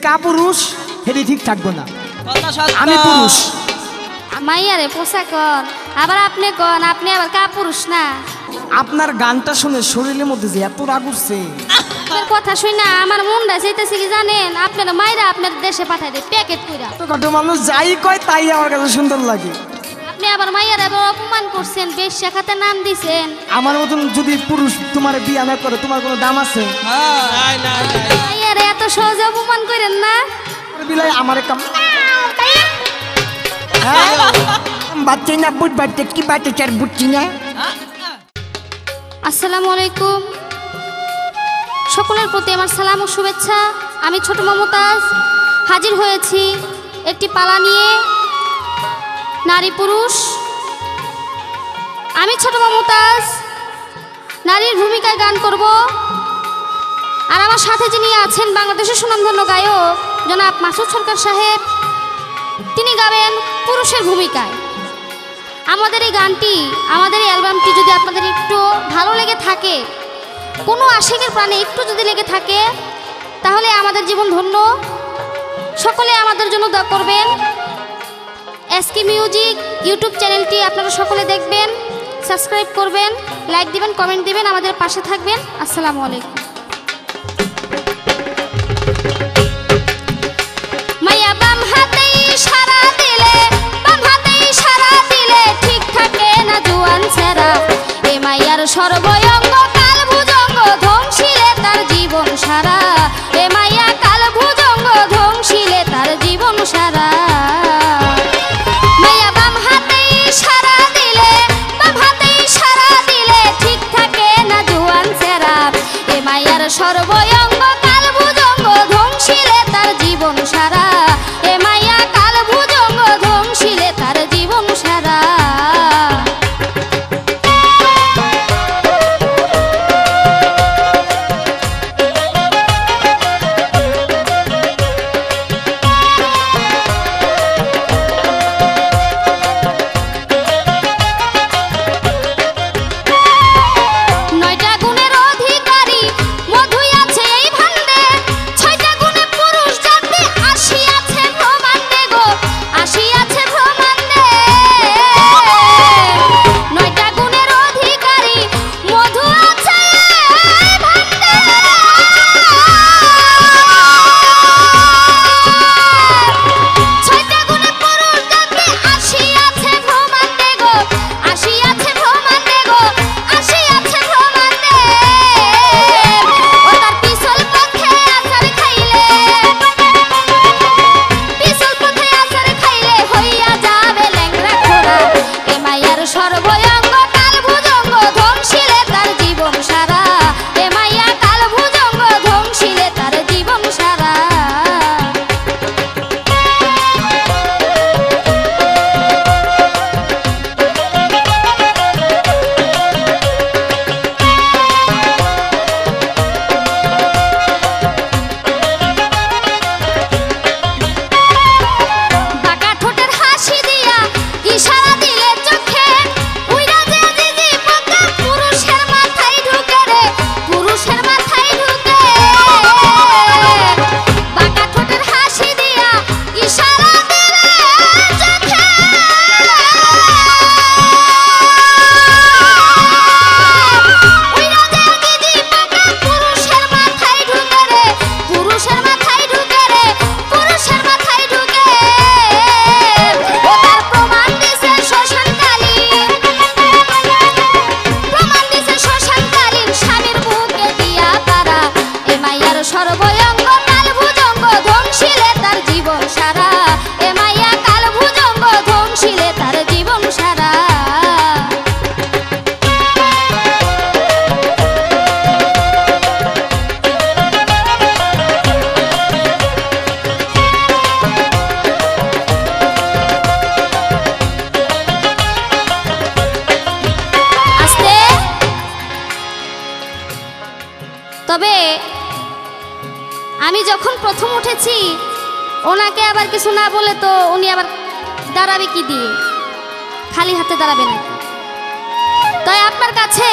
কাপুরুষ হেডি ঠিক থাকবো না। আমি পুরুষ। মাইয়ারে পোশাক কন আবার আপনি কন আপনি আবার কাপুরুষ না। আপনার গানটা শুনে শরীরের মধ্যে যে এত রাগ উঠছে, আপনার কথা শুই না আমার মনটা চাইতেছে কি জানেন, আপনার মাইরা আপনার দেশে পাঠাই দেয় প্যাকেট কইরা। তো কত মানুষ যাই কয় তাই আমার কাছে সুন্দর লাগে। আপনি আবার মাইয়ার আবার অপমান করছেন, বেশ শেখাতে নাম দিছেন। আমার মতন যদি পুরুষ তোমার বিয়া না করে তোমার কোনো দাম আছে? মাইয়ারে এত সহজে অপমান করেন না। বিলাই আমার কাম বাচ্চা না বুট বাচ্চা কি বাচ্চা চার বুঝছি না। আসসালামু আলাইকুম, সকলের প্রতি আমার সালাম ও শুভেচ্ছা। আমি ছোট মমতাজ হাজির হয়েছি একটি পালা নিয়ে, নারী পুরুষ। আমি ছোট মমতাজ নারীর ভূমিকায় গান করব, আর আমার সাথে যিনি আছেন বাংলাদেশের সুনামধন্য গায়ক জনাব মাসুদ সরকার সাহেব, তিনি গাবেন পুরুষের ভূমিকায়। আমাদের এই গানটি, আমাদের এই অ্যালবামটি যদি আপনাদের একটু ভালো লেগে থাকে, কোনো আশিকের প্রাণে একটু যদি লেগে থাকে, তাহলে আমাদের জীবন ধন্য। সকলে আমাদের জন্য দোয়া করবেন। এসকে মিউজিক ইউটিউব চ্যানেলটি আপনারা সকলে দেখবেন, সাবস্ক্রাইব করবেন, লাইক দিবেন, কমেন্ট দিবেন, আমাদের পাশে থাকবেন। আসসালামু আলাইকুম। মাইয়া বাম হাতে ইশারা দিলে, বাম হাতে ইশারা দিলে ঠিক থাকে না জুয়ান ছেঁড়া। এ মাইয়ার সর্বয়ঙ্গ কাল ভুজঙ্গ ধ্বংসিলে তার জীবন সারা। এ মাইয়া কাল ভুজঙ্গ ধ্বংসিলে তার জীবন সারা। মাইয়া বাম হাতে ইশারা দিলে, বাম হাতে ইশারা দিলে ঠিক থাকে না জুয়ান ছেঁড়া। এ মাইয়ার সর্বয়ঙ্গ কাল ভুজঙ্গ ধ্বংসিলে তার জীবন সারা। এ মাইয়া কাল ভুজঙ্গ ধ্বংসিলে তার জীবন সারা। নয়টা গুণের অধিকারী মধুই আছে এই ভান্ডে, ছয়টা গুণে পুরুষ জাতি আসি আছে ব্রহ্মাণ্ডে গো, আসি আছে ব্রহ্মাণ্ডে। নয়টা গুণের অধিকারী মধু আছে এই ভান্ডে, ছয়টা গুণে পুরুষ জাতি আসি আছে ব্রহ্মাণ্ডে গো, আসি আছে ব্রহ্মাণ্ডে গো, আসি আছে ব্রহ্মাণ্ডে। ও তার পিছল পথে আছাড় খাইলে, পিছল পথে আছাড় খাইলে হইয়া যাবে ল্যাংড়া খোড়া। এ মাইয়ার সর্বয়ঙ্গ কাল ভুজঙ্গ ধ্বংসিলে তার জীবন সারা। এ মাইয়া কাল ভুজঙ্গ ধ্বংসিলে তার জীবন সারা। বাঁকা ঠোঁটের হাসি দিয়া ইশারা দিলে চোখে, উইরা যে জিজি পোকা পুরুষের মাথায় ঢুকে রে, পুরুষের মাথায় ঢুকে। বাঁকা ঠোঁটের হাসি দিয়া ইশারা দিলে চোখে, উইরা যে জিজি পোকা পুরুষের মাথায় ঢুকে রে, পুরুষের মাথায় ঢুকে রে, পুরুষের মাথায় ঢুকে। ও তার প্রমাণ দিছে শ্মশানকালীন, প্রমাণ দিছে শ্মশানকালীন স্বামীর বুকে দিয়া তারা। এ মাইয়ার সর্বয়ঙ্গ কাল ভুজঙ্গ ধ্বংসিলে তার জীবন সারা। এ মাইয়া কাল ভুজঙ্গ ধ্বংসিলে তার জীবন সারা। আস্তে তবে আমি যখন প্রথম উঠেছি, ওনাকে আবার কিছু না বলে তো উনি আবার দাঁড়াবে কি দিয়ে, খালি হাতে দাঁড়াবে নাকি? তাই আপনার কাছে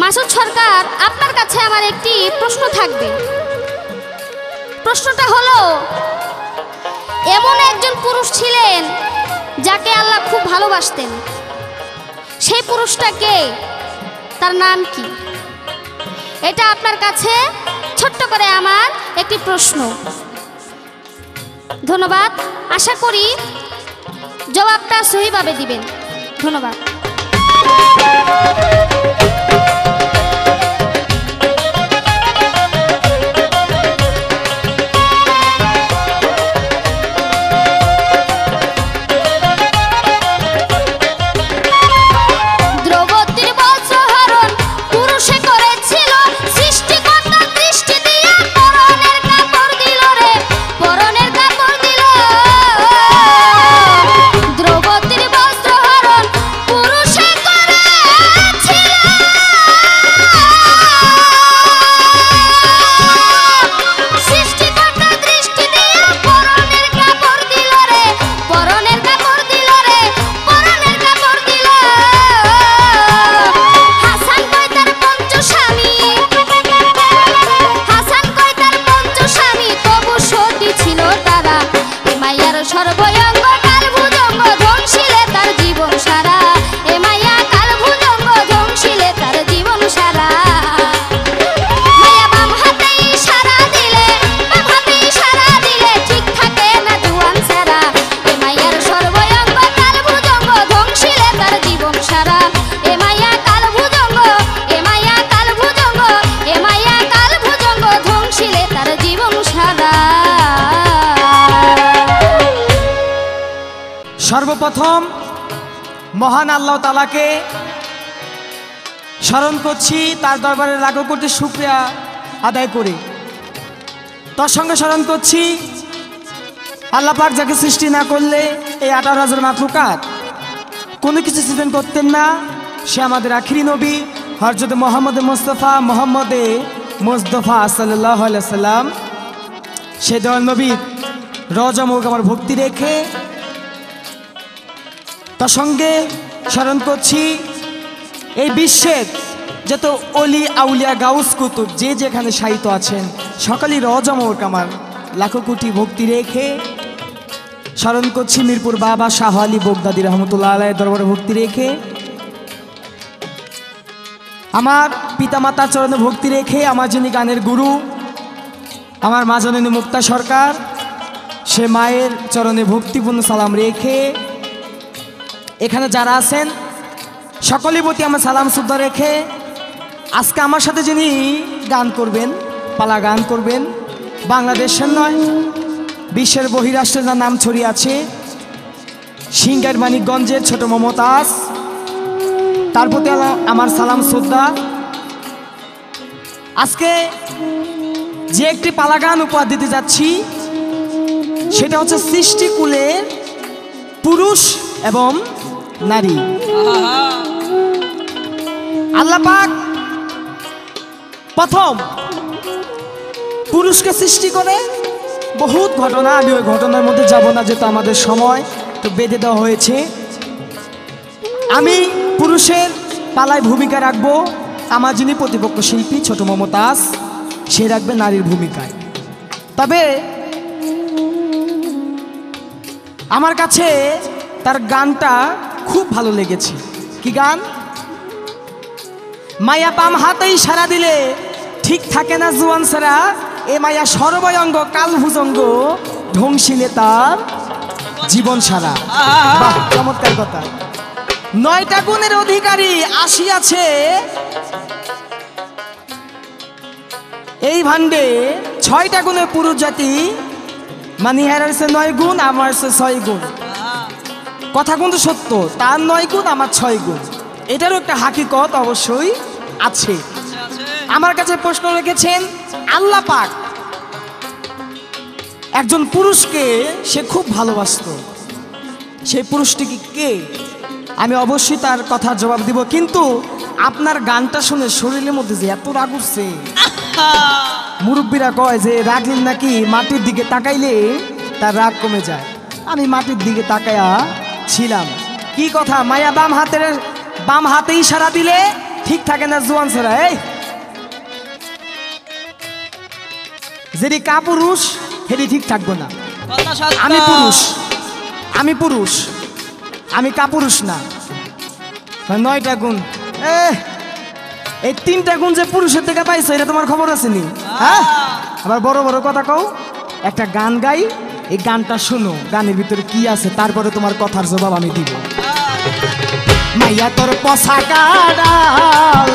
মাসুদ সরকার, আপনার কাছে আমার একটি প্রশ্ন থাকবে। প্রশ্নটা হলো, এমন একজন পুরুষ ছিলেন যাকে আল্লাহ খুব ভালোবাসতেন, সেই পুরুষটা কে, তার নাম কি? এটা আপনার কাছে ছোট্ট করে আমার একটি প্রশ্ন। ধন্যবাদ, আশা করি জবাবটা সহিভাবে দিবেন। ধন্যবাদ। সর্বপ্রথম মহান আল্লাহ তাআলাকে স্মরণ করছি, তার দরবারে লাখো কোটি শুকরিয়া আদায় করি। তার সঙ্গে স্মরণ করছি আল্লাহ পাক যাকে সৃষ্টি না করলে এই 18,000 মাখলুকাত কোনো কিছু সৃজন করতেন না। সে আমাদের আখিরি নবী হযরত মুহাম্মদ মুস্তাফা মুস্তফা সাল্লাল্লাহু আলাইহি সাল্লাম। সে দয়াল নবীর রওজা মুবারক আমার ভক্তি রেখে তার সঙ্গে স্মরণ করছি এই বিশ্বের যত অলি আউলিয়া গাউস কুতুব যে যেখানে শায়িত আছেন সকলেই রওজা মুবারক আমার লাখো কোটি ভক্তি রেখে স্মরণ করছি মিরপুর বাবা শাহ আলী বগদাদী রহমতুল্লাহ আলাইহির দরবারে ভক্তি রেখে, আমার পিতামাতার চরণে ভক্তি রেখে, আমার যিনি গানের গুরু আমার মা জননী মুক্তা সরকার সে মায়ের চরণে ভক্তিপূর্ণ সালাম রেখে, এখানে যারা আছেন সকলের প্রতি আমার সালাম শ্রদ্ধা রেখে, আজকে আমার সাথে যিনি গান করবেন, পালা গান করবেন, বাংলাদেশের নয় বিশ্বের বহিরাষ্ট্রে যার নাম ছড়িয়ে আছে, সিংগাইর মানিকগঞ্জের ছোট মমতাজ, তার প্রতি আমার সালাম শ্রদ্ধা। আজকে যে একটি পালা গান উপহার দিতে যাচ্ছি সেটা হচ্ছে সৃষ্টিকুলের পুরুষ এবং নারী। আল্লাহ পাক প্রথম পুরুষকে সৃষ্টি করে বহুত ঘটনা, আমি ওই ঘটনার মধ্যে যাব না যেহেতু আমাদের সময় তো বেঁধে দেওয়া হয়েছে। আমি পুরুষের পালায় ভূমিকা রাখবো, আমার যিনি প্রতিপক্ষ শিল্পী ছোট মমতাজ সে রাখবে নারীর ভূমিকায়। তবে আমার কাছে তার গানটা খুব ভালো লেগেছে। কি গান? মায়া পাম হাতেই সারা দিলে ঠিক থাকে না জুয়ান সারা, এ মায়া সর্বয়ঙ্গ কাল ভুজঙ্গ ধ্বংসিলে তার জীবন সারা। বাহ, চমৎকার কথা। 9টা গুণের অধিকারী আসিয়াছে এই ভান্ডে, 6টা গুণের পুরুষ জাতি, মানে এর হচ্ছে 9 গুণ, আমার হচ্ছে 6 গুণ। কথা কিন্তু সত্য, তার 9 গুণ আমার 6 গুণ, এটারও একটা হাকিকত অবশ্যই আছে। আমার কাছে প্রশ্ন রেখেছেন আল্লাহ পাক একজন পুরুষকে সে খুব ভালোবাসত, সেই পুরুষটি কে? আমি অবশ্যই তার কথার জবাব দিব, কিন্তু আপনার গানটা শুনে শরীরের মধ্যে যে এত রাগ উঠছে, মুরব্বীরা কয় যে রাগলেন নাকি মাটির দিকে তাকাইলে তার রাগ কমে যায়। আমি মাটির দিকে তাকায়া ছিলাম। কি কথা? মায়া বাম হাতেই সারা দিলে ঠিক থাকে না জোয়ান ছাড়া। এই যদি কাপুরুষ সেটি ঠিক থাকবো না। কথা সত্য। আমি পুরুষ, আমি পুরুষ, আমি কাপুরুষ না। 9টা গুণ, এই 3টা গুণ যে পুরুষের থেকে পাইছো এটা তোমার খবর আছে নি? হ্যাঁ, আবার বড় বড় কথা কও। একটা গান গাই, এই গানটা শোনো, গানের ভিতরে কি আছে, তারপরে তোমার কথার জবাব আমি দিব। মাইয়া তোর পশা কাডাল,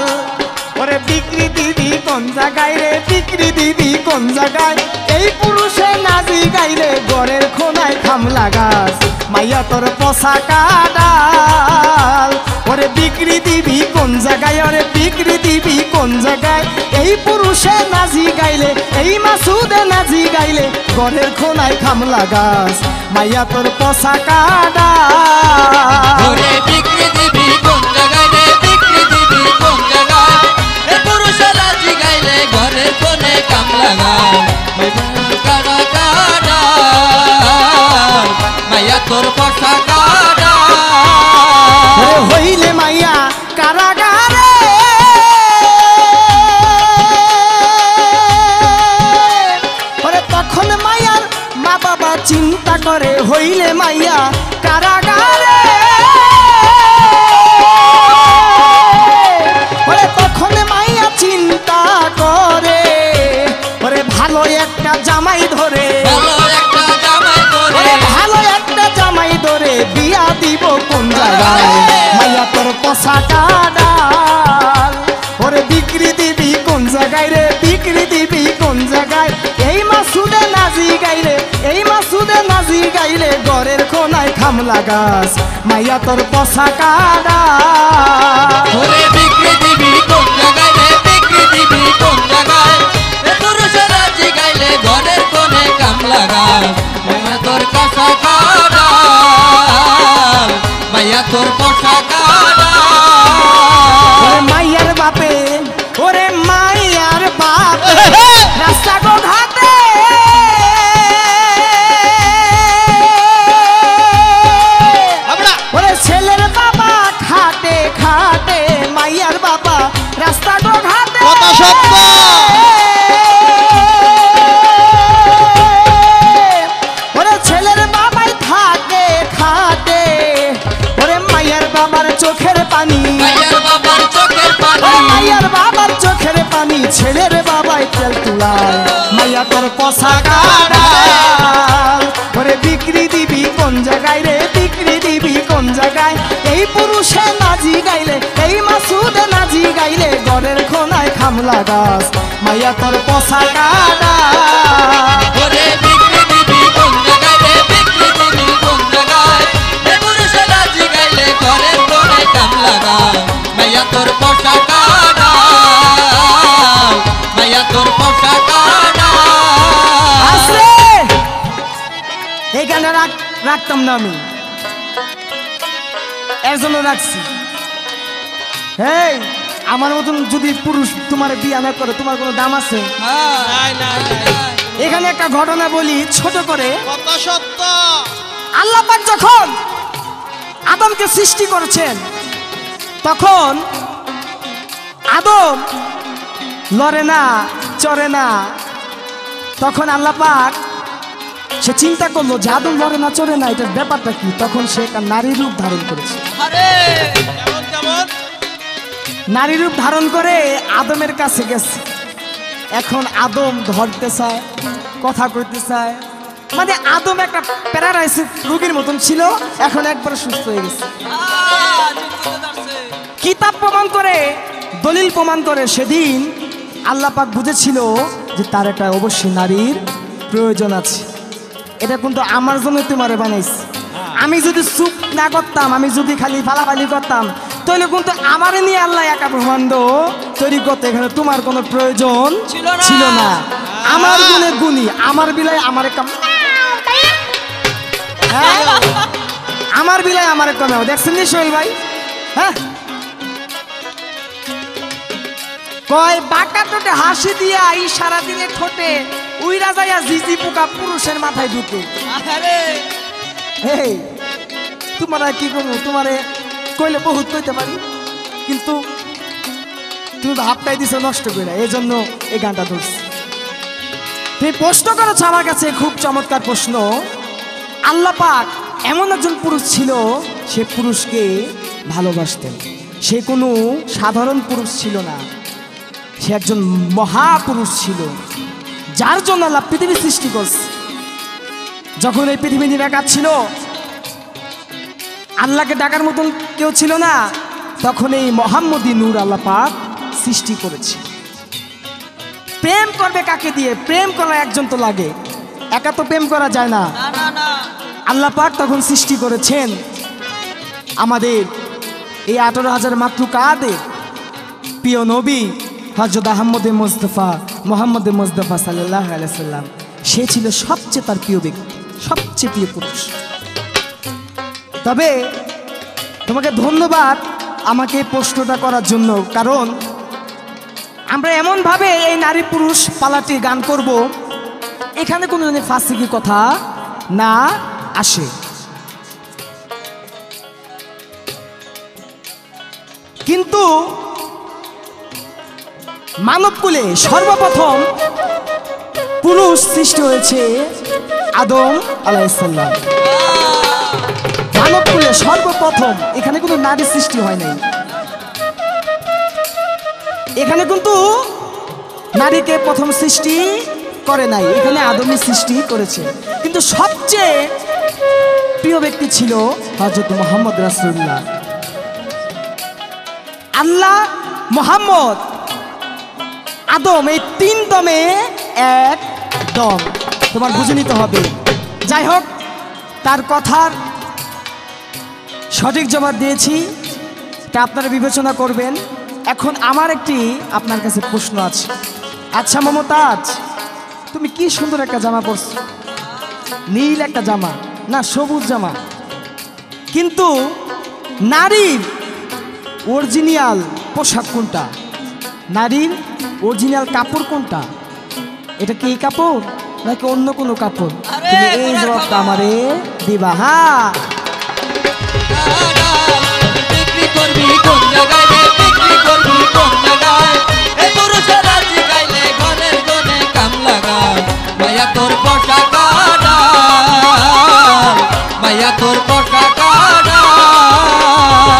ওরে বিক্রি দিবি কোন জায়গায় রে, বিক্রি দিবি কোন জায়গায়, এই পুরুষে নাজি গাইলে গড়ের খোনায় খাম লাগাস। মাইয়া তোর পশা কাডাল, ওরে বিক্রি দিবি কোন জায়গায়, ওরে বিক্রি দিবি কোন জায়গায়, এই পুরুষে নাজি গাইলে, এই মাসুদে নাজি গাইলে গড়ের খোনায় খাম লাগাস। মাইয়া তোর পশা কাডাল, ওরে বিক্রি দিবি কোন জায়গায় রে, বিক্রি দিবি কোন জায়গায়, এ পুরুষের রাজি গাইলে ঘরের কোণে কাম লাগায়। কারা কারা মাইয়া তোর পশা কারা, ওরে হইলে মাইয়া কারাগারে, ওরে তখন মাইয়ার মা বাবা চিন্তা করে, হইলে মাইয়া কারাগারে, ওরে তখন মাইয়া চিন্তা করে, ওরে ভালো একটা জামাই ধরে, ভালো একটা জামাই করে, ওরে ভালো একটা জামাই ধরে বিয়া দিব কোন জায়গায়। মাইয়া তোর পশা কাডাল, ওরে বিক্রি দিবি কোন জায়গায় রে, বিক্রি দিবি কোন জায়গায়, এই মাসুদে নাজি গাইলে, এই মাসুদে নাজি গাইলে ঘরের কোনায় খাম লাগাস। মাইয়া তোর পশা কাডাল, ওরে বিক্রি দিবি কোন জায়গায় রে, বিক্রি দিবি কোন জায়গায়, এ পুরুষের রাজি গাইলে ঘরের কোণে কাম লাগায়। মাইয়া তোর কাছা কাডাল, মাইয়া তোর পশা কাডাল, ওরে মাইয়ার বাপে, ওরে মাইয়ার বাপে রাস্তা গো ঘাটে, ওরে ছেলের বাবা খাটে খাটে, মাইয়ার বাবা রাস্তা গো ঘাটে। কথা সত্য। ওরে ছেলের বাবাই থাকে খাটে, ওরে মাইয়ার বাবার চোখের পানি, মাইয়ার বাবার চোখের পানি, ওরে মাইয়ার বাবার চোখের পানি, ছেলের বাবাই তেল তুলায়। মাইয়া তোর পশা কাডাল, ওরে বিক্রি দিবি কোন জায়গায় রে, বিক্রি দিবি কোন জায়গায়, এই পুরুষে নাজি গাইলে, এই মাসুদে নাজি গাইলে ঘরের খোনায় খাম লাগাস। মাইয়া তোর পশা কাডাল, ওরে বিক্রি দিবি কোন জায়গায় রে, বিক্রি দিবি কোন জায়গায়, এ পুরুষের রাজি গাইলে ঘরের কোণে কাম লাগায়। মাইয়া তোর পশা কাডাল, মাইয়া তোর পশা কাডাল, আছে এই গানটা রাখতাম না আমি, এর জন্য রাখছি। এই আমার মতন যদি পুরুষ তোমার বিয়া না করে, তোমার কোনো দাম আছে? এখানে একটা ঘটনা বলি ছোট করে। কথা সত্য। আল্লাহ পাক যখন আদমকে সৃষ্টি করেছেন, তখন আদম লড়ে না, চড়ে না। তখন আল্লাহ পাক সে চিন্তা করলো যে আদম লড়ে না, চড়ে না, এটার ব্যাপারটা কি। তখন সে একটা নারী রূপ ধারণ করেছে। আরে কেমন কেমন, নারী রূপ ধারণ করে আদমের কাছে গেছে। এখন আদম ধরতে চায়, কথা কইতে চায়, মানে আদম একটা প্যারালাইসিস রোগীর মতন ছিল, এখন একবার সুস্থ হয়ে গেছে। কিতাব প্রমাণ করে, দলিল প্রমাণ করে, সেদিন আল্লাহ পাক বুঝেছিল যে তার একটা অবশ্যই নারীর প্রয়োজন আছে। এটা কিন্তু আমার জন্য তোমারে বানাইছে। আমি যদি চুপ না করতাম, আমি যদি খালি ফালাফালি করতাম, তাহলে কিন্তু আমারে নিয়ে আল্লাহ একা ব্রহ্মাণ্ড তৈরি করতে, এখানে তোমার কোনো প্রয়োজন ছিল না। আমার গুণে গুণী, আমার বিলায় আমার একটা, হ্যাঁ আমার বিলায় আমার একটা নাও দেখছেন নি সোহেল ভাই? হ্যাঁ কয় বাঁকা ঠোঁটে হাসি দিয়া এই সারাদিনে ঠোঁটে উইরা যাইয়া জিজি পোকা পুরুষের মাথায় ঢুকে। এই তোমার কি করবো, তোমারে কইলে বহুত কইতে পারি, কিন্তু তুমি ভাবটাই দিছো নষ্ট করে, এই জন্য এই গানটা ধরছি। তুমি প্রশ্ন করেছো আমার কাছে, খুব চমৎকার প্রশ্ন। আল্লাহ পাক এমন একজন পুরুষ ছিল, সে পুরুষকে ভালোবাসতেন। সে কোনো সাধারণ পুরুষ ছিল না, সে একজন মহাপুরুষ ছিল, যার জন্য আল্লাহ পৃথিবী সৃষ্টি করছে। যখন এই পৃথিবী নিরাকার ছিল, আল্লাহকে ডাকার মতন কেউ ছিল না, তখন এই মোহাম্মদী নূর আল্লাহ পাক সৃষ্টি করেছে। প্রেম করবে কাকে দিয়ে? প্রেম করা একজন তো লাগে, একা তো প্রেম করা যায় না। আল্লাহ পাক তখন সৃষ্টি করেছেন আমাদের এই 18,000 মাতৃকাদের প্রিয় নবী হযরত আহমদে মুস্তাফা মুহাম্মদে মুস্তাফা সাল্লাল্লাহু আলাইহি সাল্লাম। সে ছিল সবচেয়ে তার প্রিয় ব্যক্তি, সবচেয়ে প্রিয় পুরুষ। তবে তোমাকে ধন্যবাদ আমাকে এই প্রশ্নটা করার জন্য, কারণ আমরা এমনভাবে এই নারী পুরুষ পালাটি গান করব, এখানে কোনো ফাঁসিকি কথা না আসে। কিন্তু মানবকুলে সর্বপ্রথম পুরুষ সৃষ্টি হয়েছে আদম আলাইহিস সালাম। মানবকুলে সর্বপ্রথম, এখানে কোনো নারী সৃষ্টি হয় নাই। এখানে কিন্তু নারীকে প্রথম সৃষ্টি করে নাই, এখানে আদমই সৃষ্টি করেছে। কিন্তু সবচেয়ে প্রিয় ব্যক্তি ছিল হযরত মুহাম্মদ রাসূলুল্লাহ। আল্লাহ, মুহাম্মদ, আদম, এই 3 দমে এক দম, তোমার বুঝে নিতে হবে। যাই হোক, তার কথার সঠিক জবাব দিয়েছি, তা আপনারা বিবেচনা করবেন। এখন আমার একটি আপনার কাছে প্রশ্ন আছে। আচ্ছা মমতাজ, তুমি কি সুন্দর একটা জামা পরছো, নীল একটা জামা, না সবুজ জামা, কিন্তু নারীর অরিজিনাল পোশাক কোনটা? নারীর অরিজিনাল কাপড় কোনটা? এটা কি এই কাপড় নাকি অন্য কোনো কাপড়? তুমি এই জবাবটা আমারে দিবা। হ্যাঁ, বিক্রি করবি কোন জায়গায় রে, বিক্রি করবি কোন জায়গায়? এই পুরুষেরা জিগাইলে ঘরের কোণে কাম লাগায়। মায়া তোর পোশাক আডার, মায়া তোর পোশাক আডার।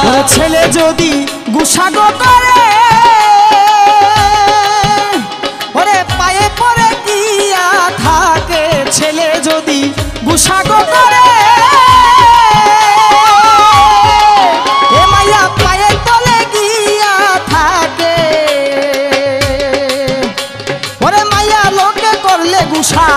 ওরে ছেলে যদি গুসাগো করে, ওরে পায়ে পরে গিয়া থাকে। ছেলে যদি গুসাগো করে, এ মাইয়া পায়ে তলে গিয়া থাকে। ওরে মাইয়া লোকে করলে গুসা,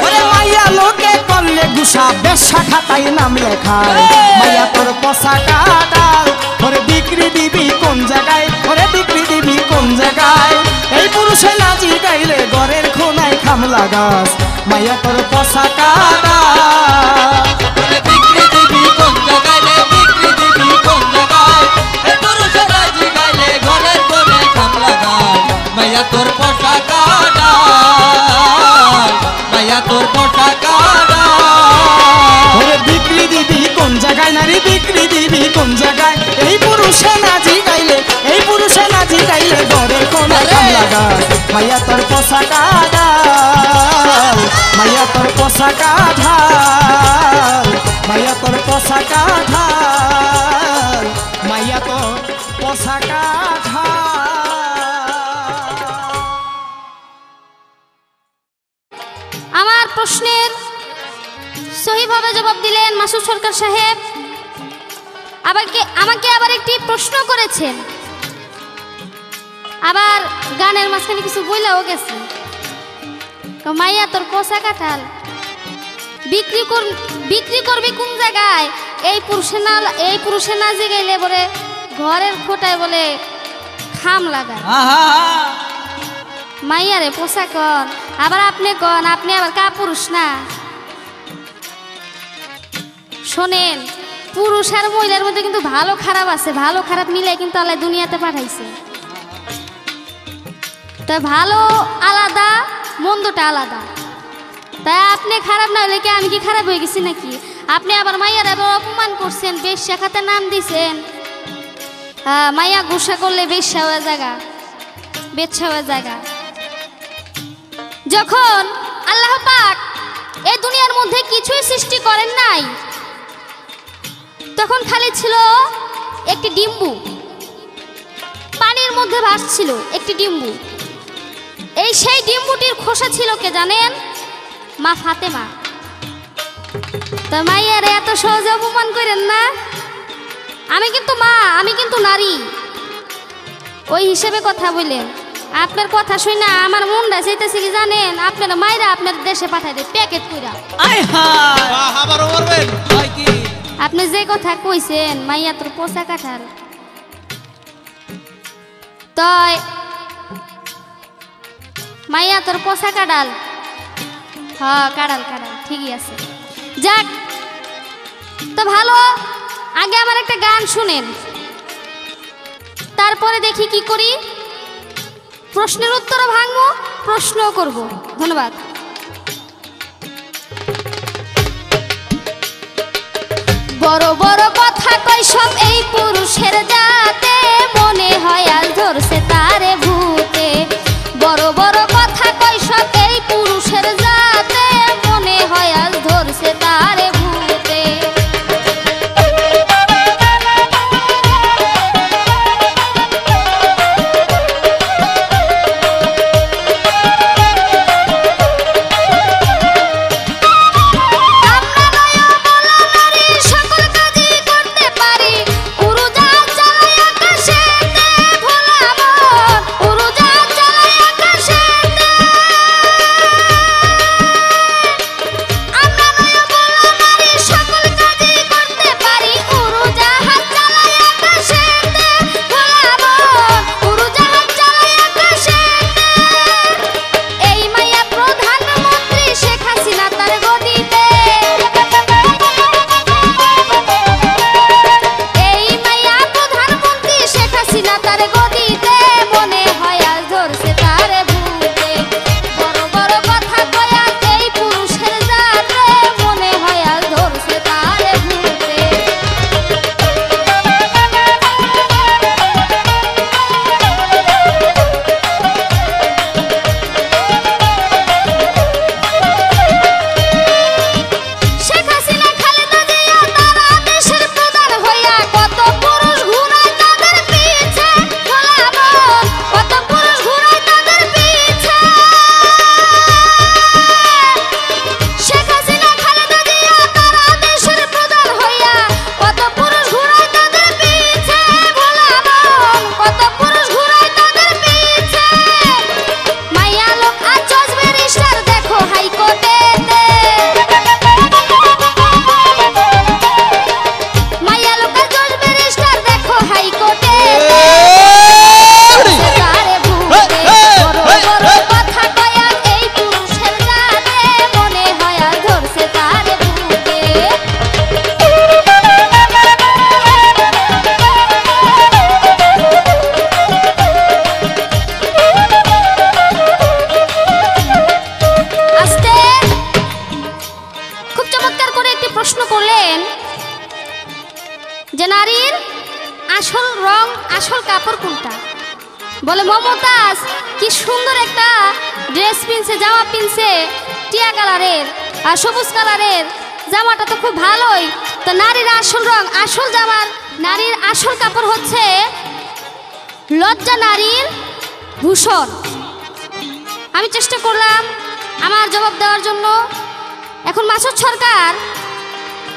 ওরে মাইয়া লোকে করলে গুসা, বেশ্যা খাতায় নাম লেখায়। মাইয়া তোর পোশাক আডাল, ওরে বিক্রি দিবি কোন জায়গায়? ওরে বিক্রি দিবি কোন জায়গায়? এই পুরুষে নাচি গাইলে ঘরের কোনায় খাম লাগাস। মাইয়া তোর পোশাক আডাল, বিক্রি দিবি কোন জায়গায় রে, বিক্রি দিবি কোন জায়গায়? এই পুরুষেরা জিগাইলে ঘরের কোণে কাম লাগায়। মায়া তোর পোশাক আডার, মায়া তোর পোশাক আডার। ওরে বিক্রি দিবি কোন জায়গায়? নারী বিক্রি দিবি কোন জায়গায়? এই পুরুষে নাচি গাইলে, এই পুরুষে নাচি গাইলে ঘরের কোনায় খাম লাগাস। মাইয়া তোর পোশাক আডাল, মাইয়া তোর পোশাক আডাল, মাইয়া তোর পোশাক আডাল, মাইয়া তোর পোশাক আডাল। আমার প্রশ্নের সহিভাবে জবাব দিলেন মাসুদ সরকার সাহেব। আমাকে আবার একটি প্রশ্ন করেছেন, আবার গানের মাঝখানে কিছু বইলেও গেছে। মাইয়া তোর পোশাক আডাল, বিক্রি করবি কোন জায়গায়? এই পুরুষে না জিগাইলে বলে ঘরের খোটায় বলে খাম লাগায়। মাইয়ারে পোশাক কন, আবার আপনি কন, আপনি আবার কাপুরুষ না? শোনেন, পুরুষ আর মহিলার মধ্যে কিন্তু ভালো খারাপ আছে, ভালো খারাপ মিলে কিন্তু আল্লাহ দুনিয়াতে পাঠাইছে। তাই ভালো আলাদা, মন্দটা আলাদা। তাই আপনি খারাপ না হলে কি আমি কি খারাপ হয়ে গেছি নাকি? আপনি আবার মাইয়ার আবার অপমান করছেন, বেশ্যা খাতে নাম দিছেন। মাইয়া গুসা করলে বেশ্যা হয়ে জায়গা, বেচ্ছা হয়ে জায়গা। যখন আল্লাহ পাক এই দুনিয়ার মধ্যে কিছুই সৃষ্টি করেন নাই, তখন খালি ছিল একটি ডিম্বু, পানির মধ্যে ভাসছিল একটি ডিম্বু। এই সেই ডিম্বুটির খোসা ছিল কে জানেন? মা ফাতেমা। তা মাইয়ার এত সহজে অপমান করেন না। আমি কিন্তু মা, আমি কিন্তু নারী, ওই হিসেবে কথা বললেন। আপনার কথা শুই না আমার মনটা চাইতেছে কি জানেন? আপনার মায়েরা আপনার দেশে পাঠাই দেয় প্যাকেট কইরা। আপনি যে কথা কইছেন মাইয়া তোর পোষা কাঠাল, তয় মাইয়া তোর পোষা কাটাল। হ্যাঁ কাটাল কাটাল, ঠিকই আছে। যাক তো ভালো, আগে আমার একটা গান শুনেন, তারপরে দেখি কি করি। প্রশ্নের উত্তরও ভাঙবো, প্রশ্নও করব। ধন্যবাদ। বড় বড় কথা কই সব এই পুরুষের জাতে, মনে হয় আল ধরছে তারে ভূতে। বড় বড় কথা কই সব এই পুরুষের জাতে, মনে হয় আল ধরছে তারে ভূতে। যে নারীর আসল রং আসল কাপড় কোনটা? বলে মমতাজ কি সুন্দর একটা ড্রেস পিনছে, জামা পিনছে টিয়া কালারের আর সবুজ কালারের, জামাটা তো খুব ভালোই। তো নারীর আসল রং আসল জামার নারীর আসল কাপড় হচ্ছে লজ্জা নারীর ভূষণ। আমি চেষ্টা করলাম আমার জবাব দেওয়ার জন্য। এখন মাসুদ সরকার,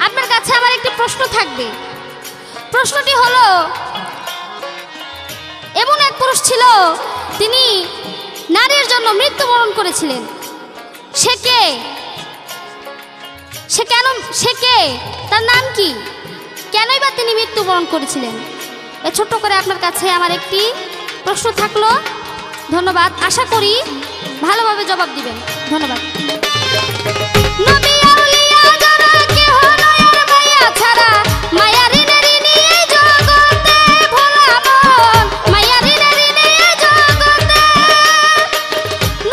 আপনার কাছে আমার একটি প্রশ্ন থাকবে। প্রশ্নটি হলো, এমন এক পুরুষ ছিল তিনি নারীর জন্য মৃত্যুবরণ করেছিলেন। সে কে? সে কেন? সে কে? তার নাম কি? কেনই বা তিনি মৃত্যুবরণ করেছিলেন? এ ছোট্ট করে আপনার কাছে আমার একটি প্রশ্ন থাকলো। ধন্যবাদ, আশা করি ভালোভাবে জবাব দিবেন। ধন্যবাদ। নবী আউলিয়া যারা কেহ নয় আর মায়া ছাড়া, মায়া ঋণে ঋণী এই জগতে ভোলা মন, মায়া ঋণে ঋণী এই জগতে।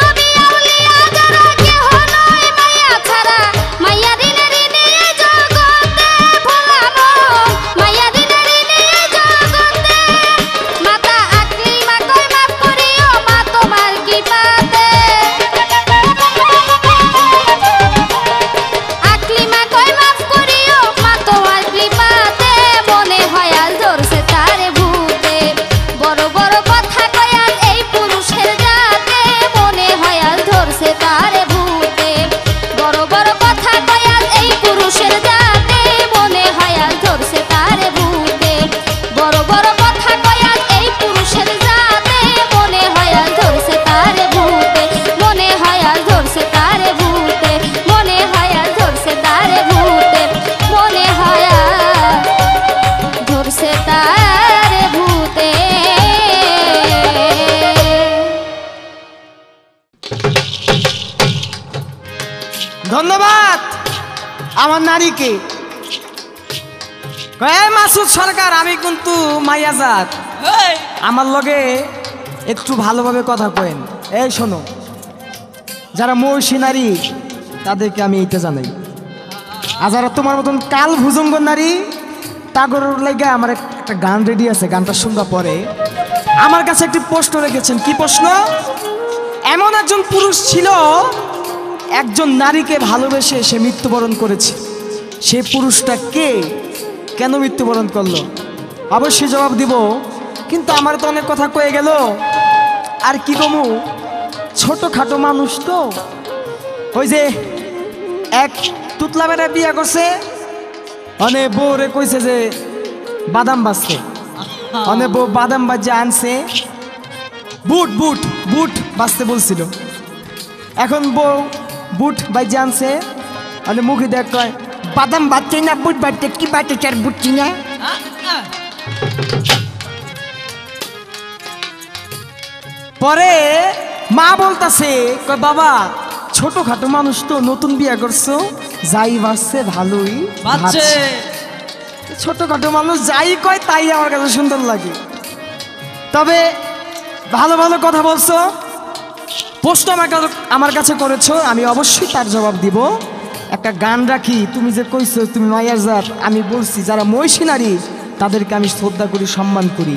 নবী আউলিয়া যারা কেহ নয় মায়া ছাড়া, মায়া ঋণে ঋণী এই জগতে ভোলা মন, মায়া ঋণে ঋণী এই জগতে। মাতা আকলি মা কই মাফ করিও, মা তোমার কি পাতে। ধন্যবাদ আমার নারীকে। মাসুদ সরকার আমি কিন্তু মাইয়াজাত, আমার লগে একটু ভালোভাবে কথা কয়েন। এই শোনো, যারা মহিষী নারী তাদেরকে আমি এইটা জানাই, আর যারা তোমার মতন কাল ভুজঙ্গ নারী তাগর লেগে আমার একটা গান রেডি আছে, গানটা শুনবা পরে। আমার কাছে একটি প্রশ্ন রেখেছেন। কি প্রশ্ন? এমন একজন পুরুষ ছিল, একজন নারীকে ভালোবেসে সে মৃত্যুবরণ করেছে, সেই পুরুষটা কে, কেন মৃত্যুবরণ করলো? অবশ্যই জবাব দিব, কিন্তু আমার তো অনেক কথা কয়ে গেল, আর কি কমু, ছোটখাটো মানুষ তো। ওই যে এক তুতলা বেড়া বিয়া করছে, অনেক বউরে কইছে যে বাদাম বাজছে, অনেক বউ বাদাম বাজে আনছে, বুট বুট বুট বাজতে বলছিল। এখন বউ বুট বাজে আনছে, অনেক মুখে দেখ কয় বাদাম বাজছে না, বুট বাজছে, কি বাজছে চার বুটছি না। পরে মা বলতাছে, কয় বাবা ছোটখাটো মানুষ তো, নতুন বিয়া করছো, যাই বাজছে ভালোই বাজছে। ছোটখাটো মানুষ যাই কয় তাই আমার কাছে সুন্দর লাগে। তবে ভালো ভালো কথা বলছো, প্রশ্ন আমার কাছে করেছো, আমি অবশ্যই তার জবাব দিব। একটা গান রাখি, তুমি যে কইছো তুমি মাইয়ার জাত, আমি বলছি যারা মহিষী নারী তাদেরকে আমি শ্রদ্ধা করি, সম্মান করি।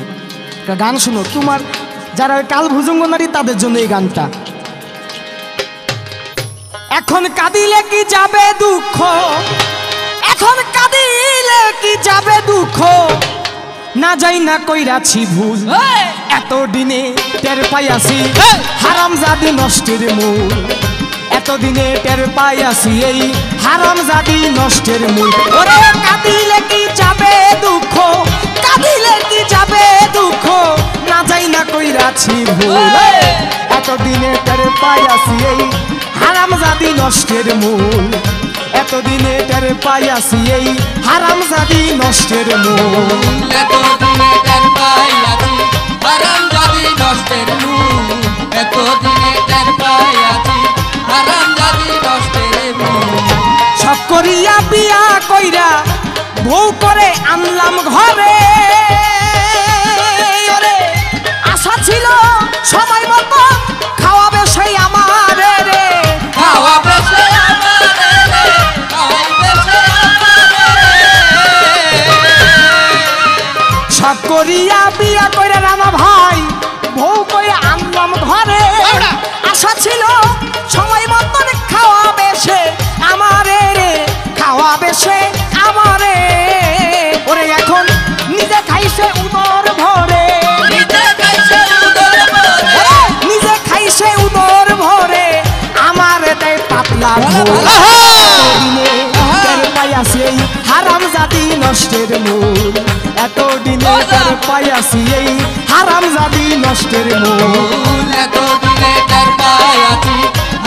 একটা গান শুনো, তোমার যারা কাল ভুজঙ্গ নারী তাদের জন্য এই গানটা। এখন কাঁদিলে কি যাবে দুঃখ, এখন কাঁদিলে কি যাবে দুঃখ, না যাই না কইরাছি ভুল, এতদিনে টের পাইয়াছি হারামজাদি নষ্টের মূল, এতদিনে টের পাইয়াছি এই হারামজাদি নষ্টের মূল। ওরে কাঁদিলে কি যাবে দুঃখ, কাঁদিলে কি যাবে দুঃখ, না যাই না কইরাছি ভুল, এতদিনে টের পাইয়াছি এই হারামজাদি নষ্টের মূল, এতদিনে টের পাইয়াছি এই হারামজাদি নষ্টের মূল, এতদিনে টের পাইয়াছি হারামজাদি নষ্টের মূল, এতদিনে টের পাইয়াছি হারামজাদি নষ্টের মূল। সব করিয়া বিয়া কইরা বউ করে আনলাম ঘরে, ওরে আশা ছিল সময় মতো খাওয়াবে সেই আমারে রে, খাওয়াবে সে আমারে রে, খাওয়াবে সে আমারে রে। সব করিয়া বিয়া কইরা রানা ভাই বউ করে আনলাম ঘরে, আশা ছিল সময় মতো খাওয়াবে সে আমারে রে, খাওয়াবে সে আমারে। ওরে এখন নিজে খাইছে উদর ভরে, নিজে খাইছে উদর ভরে, নিজে খাইছে উদর ভরে, আমারে দেয় পাতলা ভোল, এতদিনে টের পাইয়াছি এই হারামজাদি নষ্টের মূল, এতদিনে টের পাইয়াছি এই হারামজাদি নষ্টের মূল, এতদিনে টের পাইয়াছি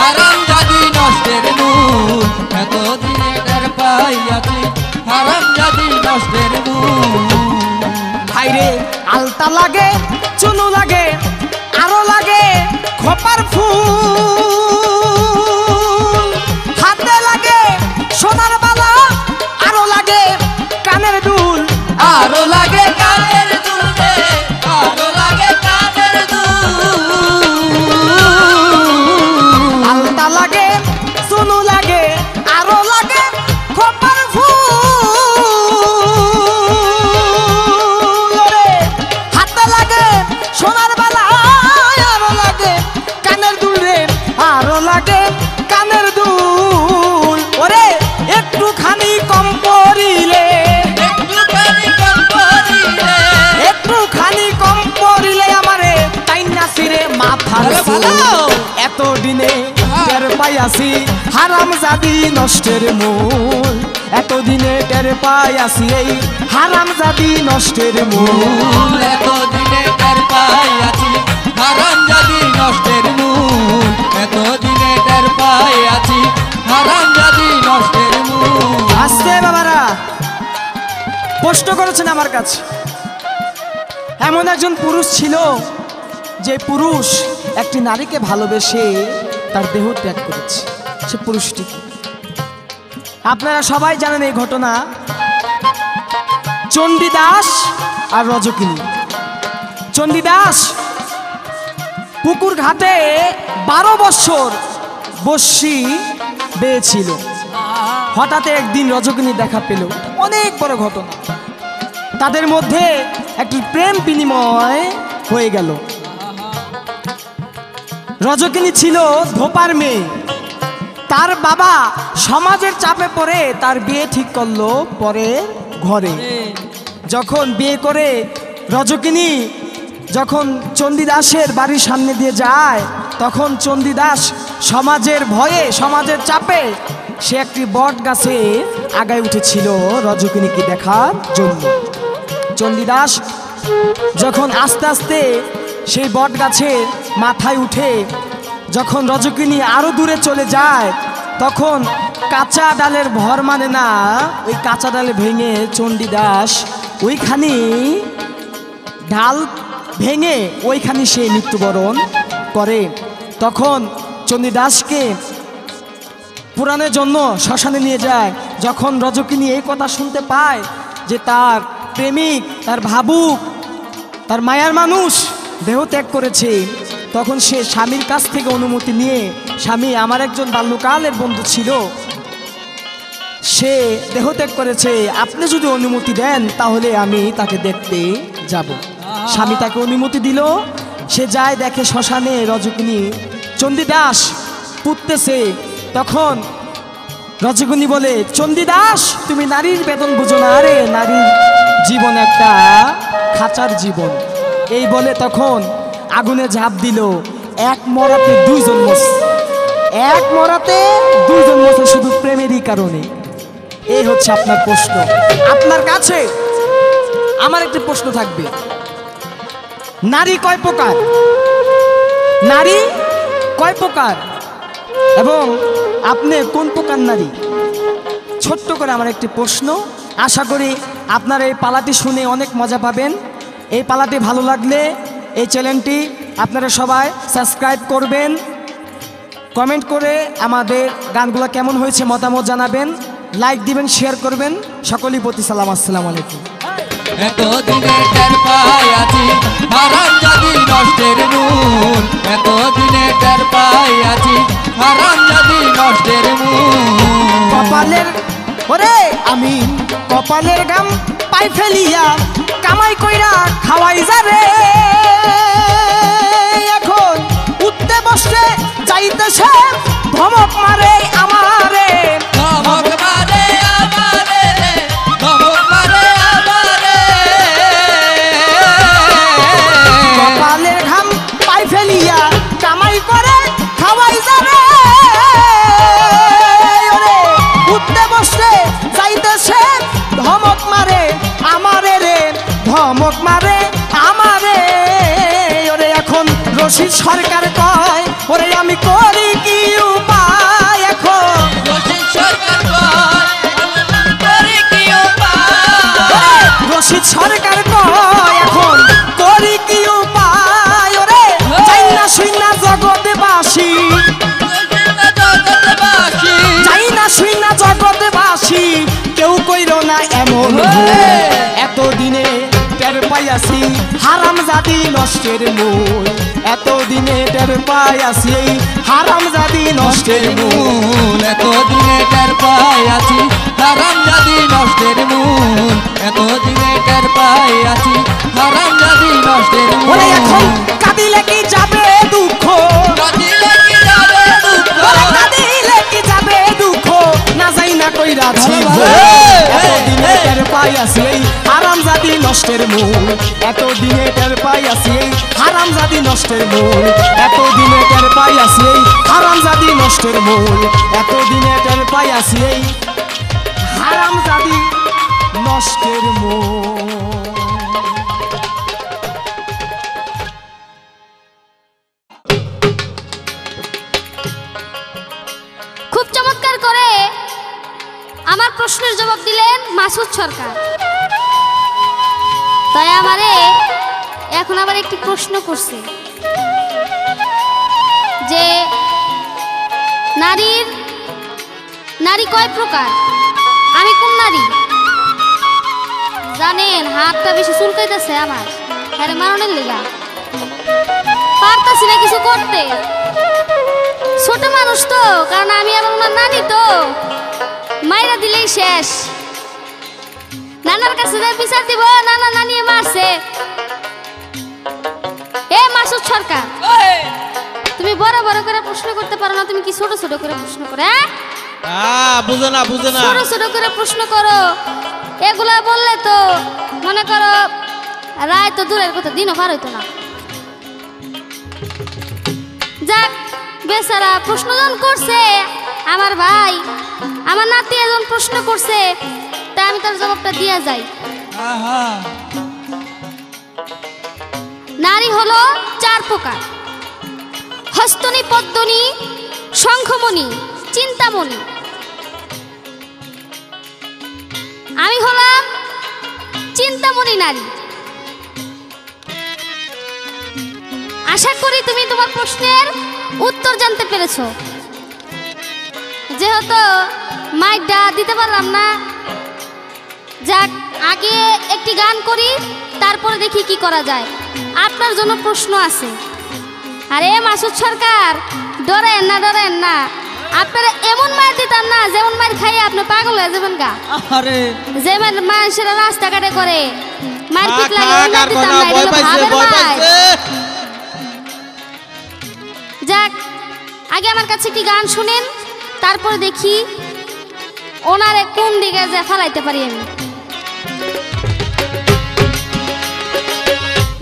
হারামজাদি নষ্টের মূল, এতদিনে টের পাইয়াছি হারামজাদি নষ্টের মূল। ভাইরে আলতা লাগে, চুনু লাগে, আরো লাগে খোপার ফুল, হাতে লাগে সোনার বালা, আরো লাগে কানের দুল, আরো লাগে কানের দুল রে, আরো লাগে কানের দুল। আলতা লাগে, চুনু লাগে, আরো লাগে খোপার ফুল, ওরে হাতে লাগে সোনার বালা, আরো লাগে কানের দুল রে, আরো লাগে কানের দুল। ওরে একটুখানি কম পড়িলে, একটুখানি কম পড়িলে, একটুখানি কম পড়িলে আমারে তাই নাসিরে মাথার চুল, এতদিনে টের পাইয়াছি হারামজাদি নষ্টের মূল, এতদিনে টের পাইয়াছি এই হারামজাদি নষ্টের মূল, এতদিনে টের পাইয়াছি হারামজাদি নষ্টের মূল, এতদিনে টের পাইয়াছি হারামজাদি নষ্টের মূল। আসতে বাবারা প্রশ্ন করেছেন আমার কাছে, এমন একজন পুরুষ ছিল যে পুরুষ একটি নারীকে ভালোবেসে তার দেহ ত্যাগ করেছে, সে পুরুষটি কি? আপনারা সবাই জানেন এই ঘটনা, চণ্ডীদাস আর রজকিনী। চণ্ডীদাস পুকুর ঘাটে 12 বছর বর্ষি বেয়েছিল। হঠাৎ একদিন রজকিনী দেখা পেল, অনেক বড় ঘটনা। তাদের মধ্যে একটি প্রেম বিনিময় হয়ে গেল। রজকিনী ছিল ধোপার মেয়ে। তার বাবা সমাজের চাপে পড়ে তার বিয়ে ঠিক করলো পরে ঘরে। যখন বিয়ে করে রজকিনী যখন চণ্ডীদাসের বাড়ির সামনে দিয়ে যায়, তখন চণ্ডীদাস সমাজের ভয়ে, সমাজের চাপে সে একটি বট গাছে আগায় উঠেছিল রজকিনীকে দেখার জন্য। চণ্ডীদাস যখন আস্তে আস্তে সেই বট গাছের মাথায় উঠে যখন রজকিনী আরো দূরে চলে যায়, তখন কাঁচা ডালের ভর মানে না, ওই কাঁচা ডালে ভেঙে চণ্ডীদাস ওইখানে ঢাল ভেঙে ওইখানে সে মৃত্যুবরণ করে। তখন চণ্ডীদাসকে পুরাণের জন্য শ্মশানে নিয়ে যায়। যখন রজকিনী এই কথা শুনতে পায় যে তার প্রেমিক, তার ভাবুক, তার মায়ার মানুষ দেহ ত্যাগ করেছে, তখন সে স্বামীর কাছ থেকে অনুমতি নিয়ে, স্বামী আমার একজন বাল্যকালের বন্ধু ছিল, সে দেহত্যাগ করেছে, আপনি যদি অনুমতি দেন তাহলে আমি তাকে দেখতে যাব। স্বামী তাকে অনুমতি দিল। সে যায়, দেখে শ্মশানে রজকিনী চণ্ডীদাস পুততেছে। তখন রজকিনী বলে, চণ্ডীদাস তুমি নারীর বেদন বুঝো না রে, নারীর জীবন একটা খাঁচার জীবন। এই বলে তখন আগুনে ঝাঁপ দিল। এক মরাতে 2 জন মরছে, এক মরাতে 2 জন মরছে শুধু প্রেমেরই কারণে। এই হচ্ছে আপনার প্রশ্ন। আপনার কাছে আমার একটি প্রশ্ন থাকবে, নারী কয় প্রকার? নারী কয় প্রকার এবং আপনি কোন প্রকার নারী? ছোট্ট করে আমার একটি প্রশ্ন। আশা করি আপনারা এই পালাটি শুনে অনেক মজা পাবেন। এই পালাটি ভালো লাগলে এই চ্যানেলটি আপনারা সবাই সাবস্ক্রাইব করবেন, কমেন্ট করে আমাদের গানগুলো কেমন হয়েছে মতামত জানাবেন, লাইক দিবেন, শেয়ার করবেন। সকলেই প্রতি সালাম, আসসালামু আলাইকুম। এতদিনে টের পাই আছি হারামজাদি নষ্টের মূল, এতদিনে টের পাই আছি হারামজাদি নষ্টের মূল। কপালের ওরে আমি কপালের গাম পাই ফেলিয়া কামাই কইরা খাওয়াই যারে, এখন উঠতে বসতে যাইতেছে ধমক মারে আমারে, ধমক মারে আমারে, ধমক মারে আমারে। কপালের ঘাম পাই ফেলিয়া কামাই করে খাওয়াই যারে, ওরে উঠতে বসতে যাইতেছে ধমক মারে আমারে রে, ধমক মারে আমারে। ওরে এখন রশিদ সরকার কয়, ওরে আমি করি কি উপায়? এখন রশিদ সরকার কয়, করি কি উপায়? রশিদ সরকার কয়, এখন করি কি উপায়? ওরে চাই না শুই না জগৎবাসী, চাই না শুই না জগৎবাসী, কেউ কইর না এমন ভুল। এতদিনে টের পাইয়াছি হারামজাদি নষ্টের মূল, এতদিনে টের পাইয়াছি এই হারামজাদি নষ্টের মূল। এতদিনে টের পাই আছি হারামজাদি নষ্টের মূল, এতদিনে টের পাই আছি হারামজাদি নষ্টের মূল। ওরে এখন কাঁদিলে কি যাবে দুঃখ, কাঁদিলে কি যাবে দুঃখ, ওরে কাঁদিলে কি যাবে দুঃখ, না যাই না কইরাছি ভুল। এতদিনে টের পাইয়াছি এই হারামজাদি নষ্টের মূল, এতদিনে টের পাইয়াছি এই হারামজাদি নষ্টের মূল, এতদিনে টের পাইয়াছি এই হারামজাদি নষ্টের মূল, এতদিনে টের পাইয়াছি এই হারামজাদি নষ্টের মূল। খুব চমৎকার করে আমার প্রশ্নের জবাব দিলেন মাসুদ সরকার। তাই আমারে এখন আবার একটি প্রশ্ন করছে যে নারীর নারী কয় প্রকার? আমি কোন নারী জানেন? হাতটা বেশি চুলকাইতেছে আমার, আরে মারণের লিগা পারতাছি না কিছু করতে। ছোট মানুষ তো, কারণ আমি আবার ওনার নানি তো, মাইরা দিলেই শেষ। নানার কাছে যাই বিচার দিব, নানা নানিয়ে মারছে। এ মাসুদ সরকার, তুমি বড় বড় করে প্রশ্ন করতে পারো না, তুমি কি ছোট ছোট করে প্রশ্ন করে? বুঝে না বুঝে না, ছোট ছোট করে প্রশ্ন করো। এগুলা বললে তো মনে করো রায় তো দূরের কথা, দিনও পার হইতো না। যাক, বেচারা প্রশ্ন যখন করছে আমার ভাই, আমার নাতি যখন প্রশ্ন করছে, তা আমি তার জবাবটা দিয়া যাই। নারী হলো 4 প্রকার: হস্তনী, পদ্মনী, শঙ্খমণি, চিন্তামণি। আমি হলাম চিন্তামণি নারী। আশা করি তুমি তোমার প্রশ্নের উত্তর জানতে পেরেছো। যেহেতু মাইকটা দিতে পারলাম না, যাক আগে একটি গান করি, তারপরে দেখি কি করা যায়। আপনার জন্য প্রশ্ন আছে। আরে মাসুদ সরকার, ডরেন না ডরেন না, আপনারা এমন মার দিতাম না যেমন মার খাইয়ে আপনি পাগল হয়ে যাবেন গা। আরে যে মানুষেরা রাস্তাঘাটে করে মারপিট লাগে, ওই মার দিতাম না, এটা হলো ভাবের মার। যাক, আগে আমার কাছে একটি গান শুনেন, তারপরে দেখি ওনারে কোন দিকে যে ফেলাইতে পারি আমি।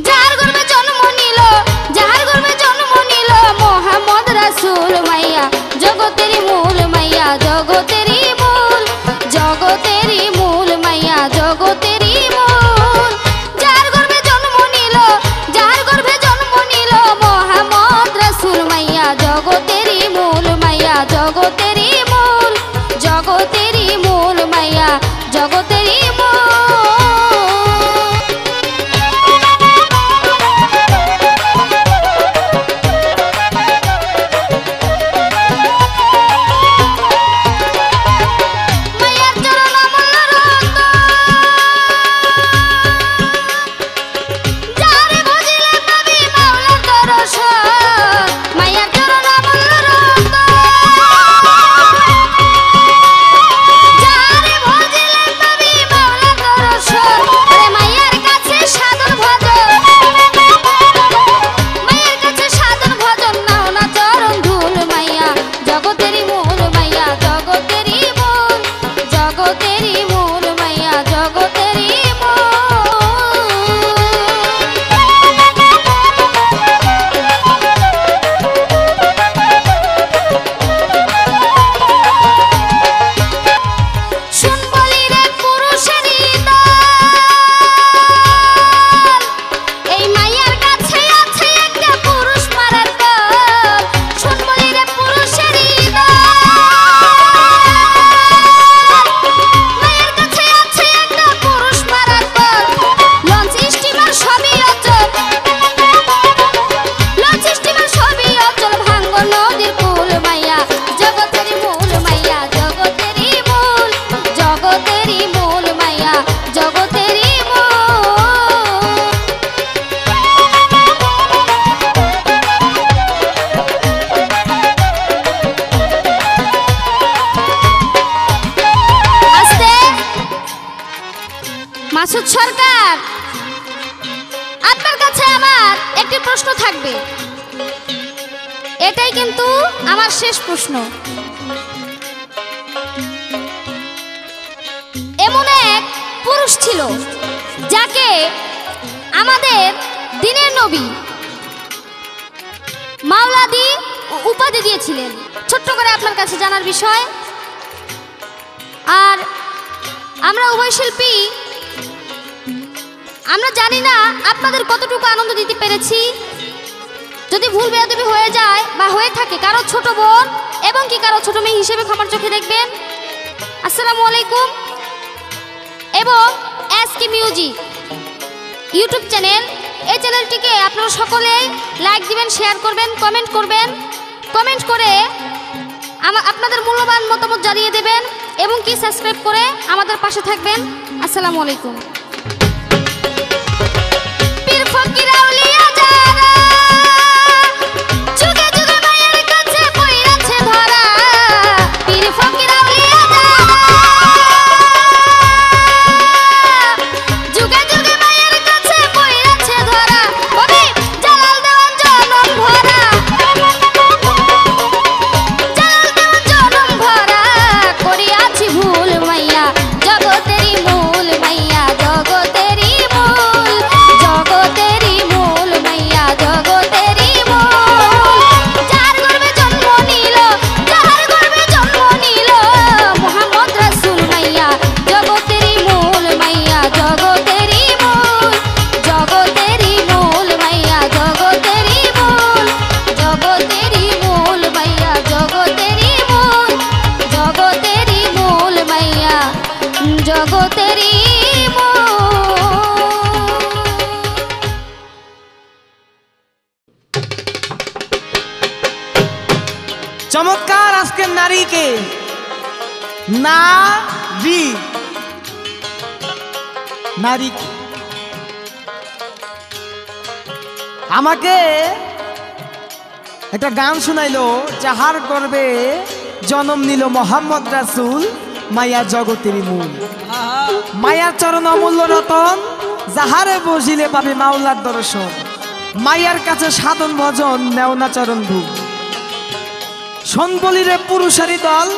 যার গর্ভে জন্ম নিল, যার গর্ভে জন্ম নিল মোহাম্মদ রাসূল মাইয়া, জগতেরই মূল মাইয়া, জগতেরই মূল, জগতেরই মূল মাইয়া, জগতেরই মূল। যার গর্ভে জন্ম নিল, যার গর্ভে জন্ম নিল মোহাম্মদ রাসূল মাইয়া, জগতেরই মূল মাইয়া, জগতেরই মূল, জগতেরই মূল মাইয়া, জগতেরই মূল। মাইয়ার চরণ অমূল্য রত্ন, যারে বুঝিলে পাবি মাওলার দর্শন। মাইয়ার চরণ অমূল্য রত্ন, যারে বুঝিলে পাবি মাওলার দর্শন। আরে মাইয়ার কাছে সাধন ভজন, মাইয়ার কাছে সাধন ভজন, নাও না চরণ ধুল মাইয়া, জগতেরই মূল মাইয়া, জগতেরই মূল, জগতেরই মূল মাইয়া, জগতেরই মূল। শুন বলি রে পুরুষেরই দল, এই মাইয়ার কাছে আছে একটা পুরুষ মারার দল। শুন বলি রে পুরুষেরই দল, মাইয়ার কাছে আছে একটা পুরুষ মারার দল। লঞ্চ স্টিমার সবই অচল, লঞ্চ স্টিমার সবই অচল, ভাঙ্গ নদীর কুল মাইয়া, জগতেরই মূল মাইয়া, জগতেরই মূল, জগতেরই মূল মাইয়া, জগতেরই মূল। আস্তে, মাসুদ সরকার, আপনার কাছে আমার একটি প্রশ্ন থাকবে। এটাই কিন্তু আমার শেষ প্রশ্ন। এমন এক পুরুষ ছিল যাকে আমাদের দিনের নবী মাওলাদি উপাধি দিয়েছিলেন। ছোট্ট করে আপনার কাছে জানার বিষয়। আর আমরা উভয় শিল্পী, আমরা জানি না আপনাদের কতটুকু আনন্দ দিতে পেরেছি। যদি ভুল বেয়াদবি হয়ে যায় বা হয়ে থাকে, কারো ছোট বোন এবং কি কারো ছোট মেয়ে হিসেবে ক্ষমার চোখে দেখবেন। আসসালামু আলাইকুম। এবং এসকে মিউজিক ইউটিউব চ্যানেল, এই চ্যানেলটিকে আপনারা সকলেই লাইক দিবেন, শেয়ার করবেন, কমেন্ট করবেন। কমেন্ট করে আপনাদের মূল্যবান মতামত জানিয়ে দেবেন এবং কি সাবস্ক্রাইব করে আমাদের পাশে থাকবেন। আসসালামু আলাইকুম। পীর ফকির আউলিয়া যারা যুগে যুগে মায়ের কাছে পইরাছে ধরা, পীর ফকির আউলিয়া যারা যুগে যুগে মায়ের কাছে পইরাছে ধরা, কবি জালাল দেওয়ান জনম ভরা, জালাল দেওয়ান জনম ভরা, করিয়াছি ভুল মাইয়া জগতেরই মূল মাইয়া জগতেরই মূল, জগতেরই মূল মাইয়া জগতেরই মূল, যার গর্ভে জন্ম নিল, যার গর্ভে জন্ম নিল মুহাম্মদ রাসূল মাইয়া জগতেরই মূল মাইয়া জগতেরই মূল, জগতেরই মূল মাইয়া জগতেরই মূল, জগতেরই মূল মাইয়া জগতেরই মূল, জগতেরই মূল মাইয়া জগতেরই মূল। চমৎকার আজকের নারীকে নারী আমাকে একটা গান শোনাইলো, যাহার গর্বে জন্ম নিল মোহাম্মদ রাসূল মায়া জগতেরই মূল, মায়ার চরণ অমূল্য রতন, যাহারে বসিলে পাবে মাওলার দর্শন, মায়ার কাছে সাধন ভজন নেওনা চরণ ধূপ, শোনবলিরে পুরুষারি দল,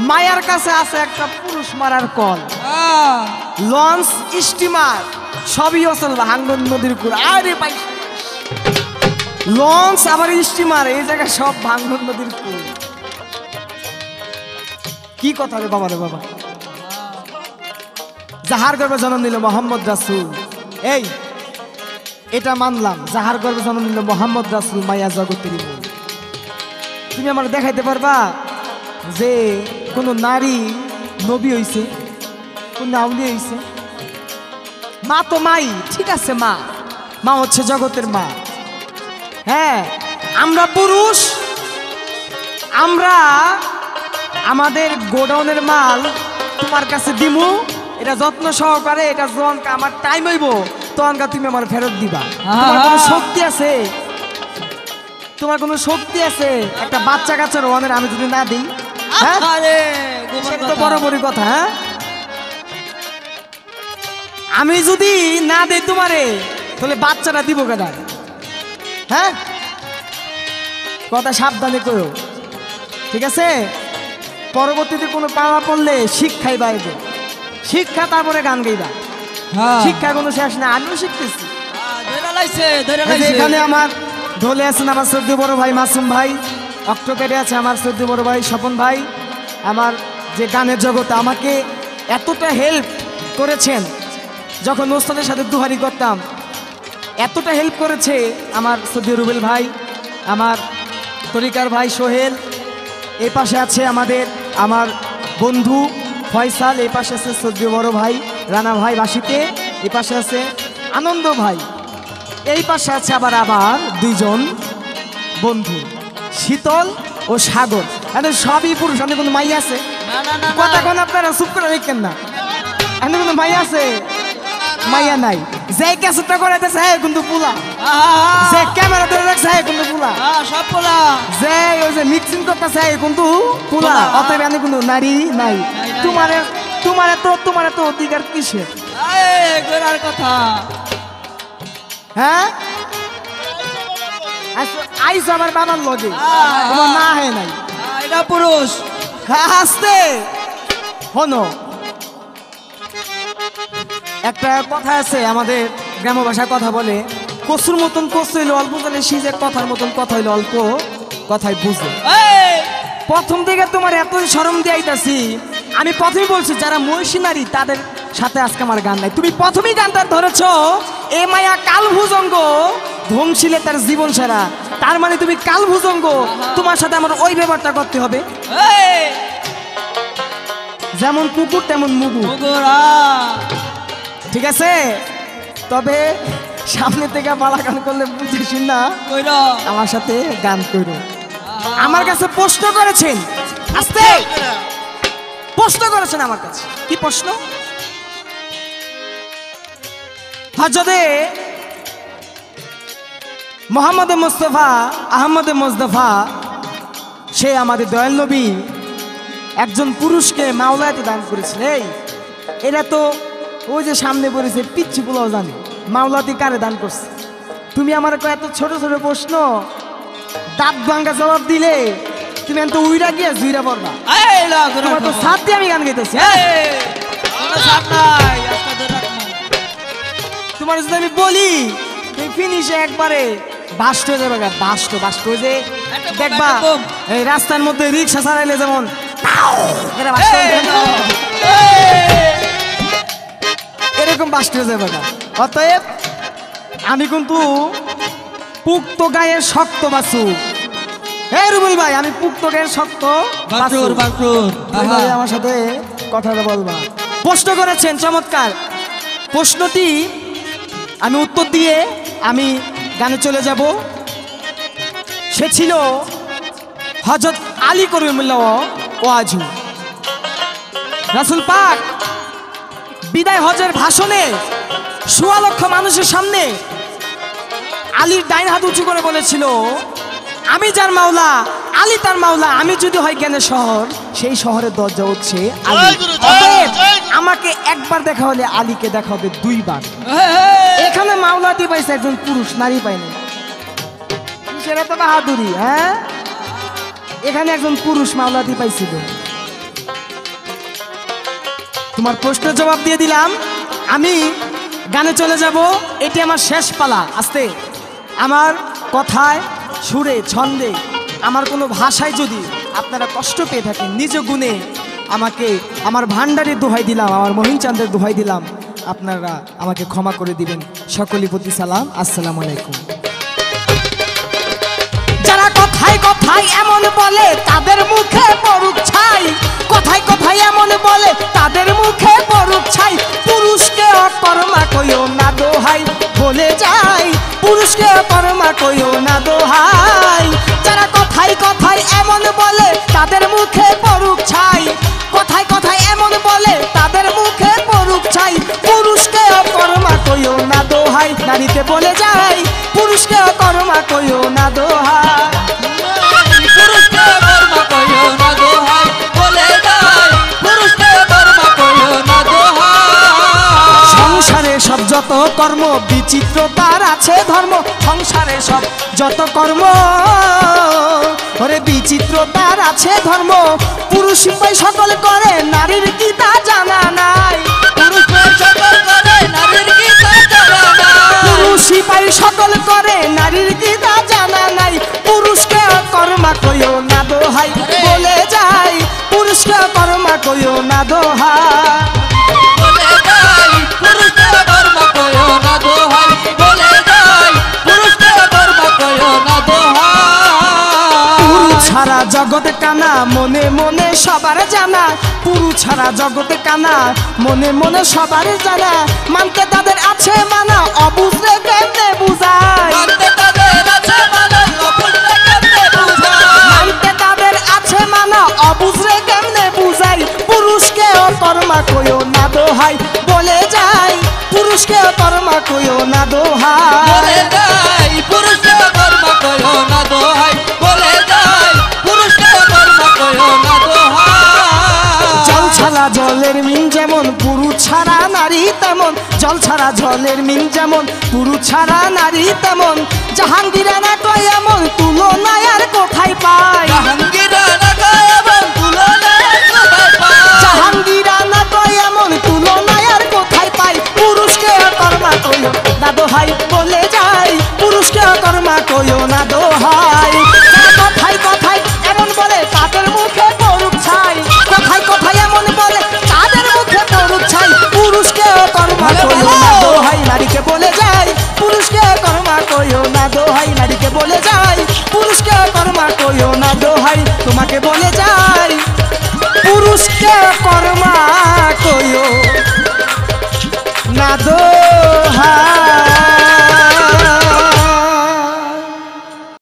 মায়ার কাছে আছে একটা পুরুষ মারার কল, লঞ্চ স্টিমার সবই অচল ভাঙ্গন নদীর কুল, আরে ভাই লঞ্চ আবার স্টিমার এই জায়গায় সব ভাঙ্গন নদীর কুল। কি কথা রে বাবা রে বাবা, যাহার গর্ভে জন্ম নিল মোহাম্মদ রাসূল, এই এটা মানলাম, যাহার গর্ভে জন্ম নিল মোহাম্মদ রাসূল মায়া জগতেরই মূল। তুমি আমার দেখাইতে পারবা যে কোন নারী নবী হইছে, কোন আউলিয়া হইছে? মা তো মাই, ঠিক আছে, মা মা হচ্ছে জগতের মা। হ্যাঁ, আমরা পুরুষ, আমরা আমাদের গোডাউনের মাল তোমার কাছে দিমু, এটা যত্ন সহকারে, এটা যখন আমার টাইম হইব তখন তুমি আমার ফেরত দিবা। তোমার কোনো শক্তি আছে? তোমার কোনো শক্তি আছে একটা বাচ্চা কাচ্চার ওয়ানের আমি যদি না দিই? হ্যাঁ, সেটা তো বরাবরই কথা। হ্যাঁ, আমি যদি না দেই তোমারে তাহলে বাচ্চাটা দিব কেন? হ্যাঁ, কথা সাবধানে করো, ঠিক আছে? পরবর্তীতে কোনো পাওয়া পড়লে শিক্ষাই বাইবে, শিক্ষা তারপরে গান গাইবা, শিক্ষা কোনো শেষ না। আমিও শিখতেছি। এখানে আমার ঢোলে আছেন আমার শ্রদ্ধেয় বড় ভাই মাসুম ভাই, অক্টোকেটে আছে আমার শ্রদ্ধেয় বড় ভাই স্বপন ভাই, আমার যে গানের জগতে আমাকে এতটা হেল্প করেছেন, যখন ওস্তাদের সাথে দুহারি করতাম এতটা হেল্প করেছে আমার শ্রদ্ধেয় রুবেল ভাই, আমার তরিকার ভাই সোহেল, এই পাশে আছে আমার বন্ধু ফয়সাল, এই পাশে আছে শ্রদ্ধেয় বড় ভাই রানা ভাই বাসিতে, এই পাশে আছে আনন্দ ভাই, এই পাশে আছে আবার দুইজন বন্ধু শীতল ও সাগর। এদের সবই পুরুষ, আমি কোনো মাই আছে? কথা কোন আপনারা চুপ করে রেখেন না, এখানে কোনো মাই আছে? মাইয়া নাই। যে ক্যাসেটটা করাইতেছে হ্যাঁ কিন্তু পুলা, যে ক্যামেরা ধরে রাখছে হ্যাঁ কিন্তু পুলা, সব পোলা, যে ওই যে মিক্সিং করতেছে হ্যাঁ কিন্তু পুলা। অতএব আমি কোনো নারী নাই। তোমার তো অধিকার কিসের? কথা হ্যাঁ, আইস আমার বাবার লগে তোমার না হয় নাই, এটা পুরুষ। আসতে হনো, একটা কথা আছে আমাদের গ্রাম্য ভাষায় কথা বলে, কচুর মতন কচু হইলে অল্প জানে সিজে, কথার মতন কথা হইলে অল্প কথাই বুঝে। প্রথম থেকে তোমার এত শরম দিয়াইতাছি, আমি প্রথমেই বলছি যারা মহিষী নারী তাদের সাথে আজকে আমার গান নাই। তুমি প্রথমেই গানটা ধরেছ, এ মায়া কাল ভুজঙ্গ ধ্বংসিলে তার জীবন সারা, তার মানে তুমি কাল ভুজঙ্গ, তোমার সাথে আমার ওই ব্যাপারটা করতে হবে। যেমন কুকুর তেমন মুগু, ঠিক আছে? তবে সামনে থেকে মালা গান করলে বুঝিস না, আমার সাথে গান করো, আমার কাছে প্রশ্ন করেছেন, আস্তে প্রশ্ন করেছেন আমার কাছে। কি প্রশ্ন? হযরতে মোহাম্মদ মুস্তাফা আহমদ মুজতফা, সে আমাদের দয়াল নবী একজন পুরুষকে মাওলায়াতি দান করেছিল। এই এরা তো ওই যে সামনে পড়েছে পিচ্ছি পোলাও জানে মাওলাতি কারে দান করছে। তুমি আমার এত ছোট ছোট প্রশ্ন দাঁত ভাঙ্গা জবাব দিলে তুমি এত উইরা গিয়ে জুইরা পড়বা। তোমার তো সাথ দিয়ে আমি গান গাইতেছি। তোমার যদি আমি বলি তুমি ফিনিশে একবারে বাস্ট হয়ে যাবে। বাস্ট হয়ে যে দেখবা এই রাস্তার মধ্যে রিক্সা চালাইলে যেমন এরকম বাস্ট হয়ে যাবে। অতএব আমি কিন্তু পুক্ত গায়ের শক্ত বাসু। এই রুবেল ভাই, আমি পুক্ত গায়ের শক্ত বাসু। আমার সাথে কথাটা বলবা। প্রশ্ন করেছেন চমৎকার প্রশ্নটি, আমি উত্তর দিয়ে আমি গানে চলে যাব। সে ছিল হযরত আলী করিমুল্লাহ ওয়াজু। রাসূল পাক বিদায় হজের ভাষণে ১৬ লক্ষ মানুষের সামনে আলীর ডাইন হাত উঁচু করে বলেছিল, আমি যার মাওলা, আলী তার মাওলা। আমি যদি হয় জ্ঞানের শহর, সেই শহরের দরজা হচ্ছে আলী। অতএব আমাকে একবার দেখা হলে আলীকে দেখা হবে দুইবার। এখানে মাওলাতি পাইছে একজন পুরুষ, নারী পায়নি। সেটা তো বাহাদুরি। হ্যাঁ, এখানে একজন পুরুষ মাওলাতি পাইছিল। তোমার প্রশ্নের জবাব দিয়ে দিলাম। আমি গানে চলে যাব। এটি আমার শেষ পালা। আস্তে আমার কথায়, সুরে, ছন্দে, আমার কোনো ভাষায় যদি আপনারা কষ্ট পেয়ে থাকেন, নিজ গুণে আমাকে আমার ভান্ডারের দোহাই দিলাম, আমার মহিন চাঁদের দোহাই দিলাম, আপনারা আমাকে ক্ষমা করে দিবেন। সকলের প্রতি সালাম, আসসালামু আলাইকুম। যারা কথায় কথায় এমন বলে তাদের মুখে পড়ুক ছাই, কথায় কথায় এমন বলে তাদের মুখে পড়ুক ছাই। পুরুষকে অকর্মা কইও না দোহাই, বলে যাই পুরুষকে অকর্মা কইও না দোহাই। যারা কথায় কথায় এমন বলে তাদের মুখে পড়ুক ছাই, কথায় কথায় এমন বলে তাদের মুখে পড়ুক ছাই। পুরুষকে অকর্মা কইও না দোহাই, নারীতে বলে যাই পুরুষকে অকর্মা কইও না দোহাই। পুরুষকে কর্মা কইও না দোহাই, বলে যায় পুরুষকে কর্মা কইও না দোহাই। সংসারে সব যত কর্ম বিচিত্রতার আছে ধর্ম, সংসারে সব যত কর্ম ওরে বিচিত্রতার আছে ধর্ম। পুরুষ পাই সকল করে, নারীর কি তা জানা নাই। পুরুষ সকল করে, নারীর কি তা জানা নাই। পুরুষ পাই সকল করে, নারীর কি তা জানা নাই। পুরুষকে কর্মা কইও না দোহাই, বলে যাই পুরুষকে কর্মা কইও না দোহাই। বলে যায় পুরুষকে কর্মা কইও না দোহাই, বলে যায় পুরুষকে কর্মা কইও না দোহাই। পুরুষ ছাড়া জগৎ কানা, মনে মনে সবার জানা। পুরুষ ছাড়া জগৎ কানা, মনে মনে সবার জানা। মানতে তাদের আছে মানা, অবুঝলে কেমনে বুঝায়। মানতে তাদের আছে মানা, অবুঝলে কেমনে বুঝায়। মানতে তাদের আছে মানা, অবুঝলে কেমনে বুঝাই। পুরুষকে অকর্মা কইও না দোহাই, বলে যাই পুরুষকে অকর্মা কইও না দোহাই। বলে যায় পুরুষকে কর্মা কইও না দোহাই, বলে যায় পুরুষকে কর্মা কইও না দোহাই। জল ছাড়া জলের মিন যেমন, পুরুষ ছাড়া নারী তেমন। জল ছাড়া জলের মিন যেমন, পুরুষ ছাড়া নারী তেমন। জাহাঙ্গীরানা কয় এমন, তুলনায় আর কোথায় পাই। জাহাঙ্গীরানা কয় এমন, তুলনায় আর কোথায় পাই। জাহাঙ্গীরানা কয় এমন, তুলনায় আর কোথায় পাই। পুরুষকে কর্মা কইও না দোহাই, বলে যাই পুরুষকে কর্মা কইও না দোহাই। কথায় কথায় এমন বলে তাদের মুখে পড়ুক ছাই, কথায় কথায় এমন বলে তাদের মুখে পড়ুক ছাই। পুরুষকে কর্মা কইও না দোহাই, নারীকে বলে যাই পুরুষকে কর্মা কইও না দোহাই। নারীকে বলে যাই পুরুষকে কর্মা কইও না দোহাই। তোমাকে বলে যাই পুরুষকে কর্মা কইও না দোহাই।